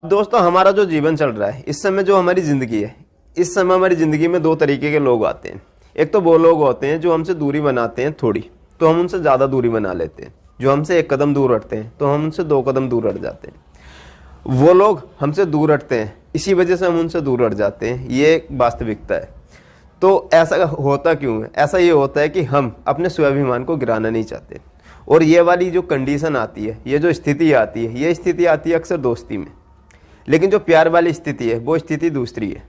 दोस्तों, हमारा जो जीवन चल रहा है इस समय, जो हमारी ज़िंदगी है, इस समय हमारी ज़िंदगी में दो तरीके के लोग आते हैं। एक तो वो लोग होते हैं जो हमसे दूरी बनाते हैं थोड़ी, तो हम उनसे ज़्यादा दूरी बना लेते हैं। जो हमसे एक कदम दूर हटते हैं तो हम उनसे दो कदम दूर हट जाते हैं। वो लोग हमसे दूर हटते हैं, इसी वजह से हम उनसे दूर हट जाते हैं। ये एक वास्तविकता है। तो ऐसा होता क्यों है? ऐसा ये होता है कि हम अपने स्वाभिमान को गिराना नहीं चाहते। और ये वाली जो कंडीशन आती है, ये जो स्थिति आती है, ये स्थिति आती है अक्सर दोस्ती में। लेकिन जो प्यार वाली स्थिति है वो स्थिति दूसरी है।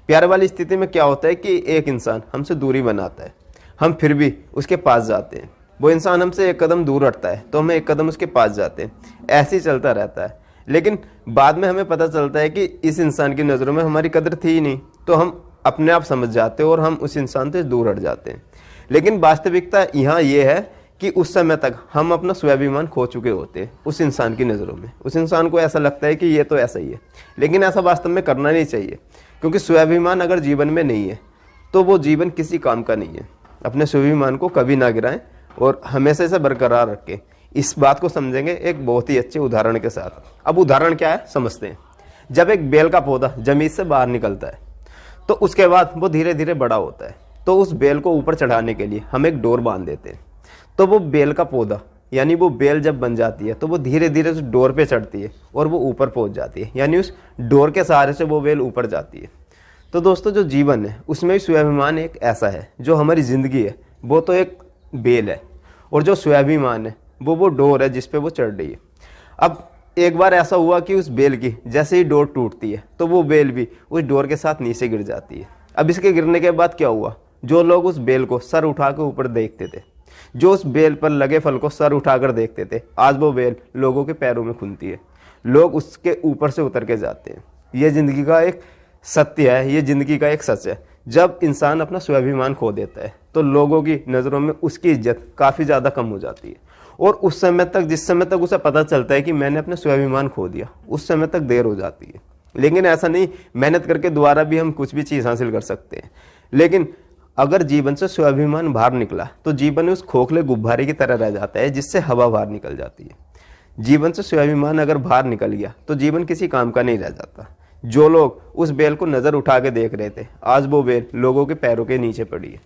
प्यार वाली स्थिति में क्या होता है कि एक इंसान हमसे दूरी बनाता है, हम फिर भी उसके पास जाते हैं। वो इंसान हमसे एक कदम दूर हटता है तो हम एक कदम उसके पास जाते हैं। ऐसे ही चलता रहता है। लेकिन बाद में हमें पता चलता है कि इस इंसान की नज़रों में हमारी कदर थी ही नहीं, तो हम अपने आप समझ जाते हैं और हम उस इंसान से दूर हट जाते हैं। लेकिन वास्तविकता यहाँ ये है कि उस समय तक हम अपना स्वाभिमान खो चुके होते हैं उस इंसान की नज़रों में। उस इंसान को ऐसा लगता है कि ये तो ऐसा ही है, लेकिन ऐसा वास्तव में करना नहीं चाहिए। क्योंकि स्वाभिमान अगर जीवन में नहीं है तो वो जीवन किसी काम का नहीं है। अपने स्वाभिमान को कभी ना गिराएं और हमेशा इसे बरकरार रखें। इस बात को समझेंगे एक बहुत ही अच्छे उदाहरण के साथ। अब उदाहरण क्या है समझते हैं। जब एक बेल का पौधा जमीन से बाहर निकलता है तो उसके बाद वो धीरे धीरे बड़ा होता है। तो उस बेल को ऊपर चढ़ाने के लिए हम एक डोर बांध देते हैं। तो वो बेल का पौधा यानी वो बेल जब बन जाती है तो वो धीरे धीरे उस डोर पे चढ़ती है और वो ऊपर पहुंच जाती है, यानी उस डोर के सहारे से वो बेल ऊपर जाती है। तो दोस्तों, जो जीवन है उसमें भी स्वाभिमान एक ऐसा है, जो हमारी ज़िंदगी है वो तो एक बेल है, और जो स्वाभिमान है वो डोर है जिस पे वो चढ़ रही है। अब एक बार ऐसा हुआ कि उस बेल की जैसे ही डोर टूटती है तो वो बेल भी उस डोर के साथ नीचे गिर जाती है। अब इसके गिरने के बाद क्या हुआ? जो लोग उस बेल को सर उठा के ऊपर देखते थे, जो उस बेल पर लगे फल को सर उठाकर देखते थे, आज वो बेल लोगों के पैरों में खुलती है। लोग उसके ऊपर से उतर के जाते हैं। ये ज़िंदगी का एक सत्य है, ये ज़िंदगी का एक सच है। जब इंसान अपना स्वाभिमान खो देता है तो लोगों की नज़रों में उसकी इज्जत काफ़ी ज़्यादा कम हो जाती है। और उस समय तक, जिस समय तक उसे पता चलता है कि मैंने अपना स्वाभिमान खो दिया, उस समय तक देर हो जाती है। लेकिन ऐसा नहीं, मेहनत करके दोबारा भी हम कुछ भी चीज़ हासिल कर सकते हैं। लेकिन अगर जीवन से स्वाभिमान बाहर निकला तो जीवन उस खोखले गुब्बारे की तरह रह जाता है जिससे हवा बाहर निकल जाती है। जीवन से स्वाभिमान अगर बाहर निकल गया तो जीवन किसी काम का नहीं रह जाता। जो लोग उस बेल को नज़र उठा के देख रहे थे, आज वो बेल लोगों के पैरों के नीचे पड़ी है।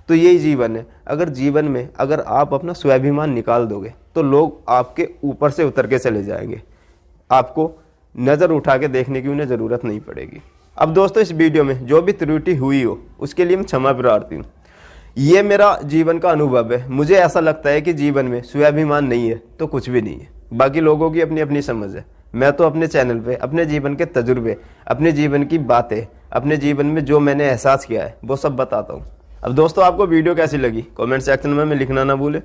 तो यही जीवन है। अगर जीवन में अगर आप अपना स्वाभिमान निकाल दोगे तो लोग आपके ऊपर से उतर के चले जाएंगे। आपको नज़र उठा के देखने की उन्हें ज़रूरत नहीं पड़ेगी। अब दोस्तों, इस वीडियो में जो भी त्रुटि हुई हो उसके लिए मैं क्षमा प्रार्थी हूँ। ये मेरा जीवन का अनुभव है। मुझे ऐसा लगता है कि जीवन में स्वाभिमान नहीं है तो कुछ भी नहीं है। बाकी लोगों की अपनी अपनी समझ है। मैं तो अपने चैनल पे अपने जीवन के तजुर्बे, अपने जीवन की बातें, अपने जीवन में जो मैंने एहसास किया है वो सब बताता हूँ। अब दोस्तों, आपको वीडियो कैसी लगी कमेंट सेक्शन में लिखना ना भूले।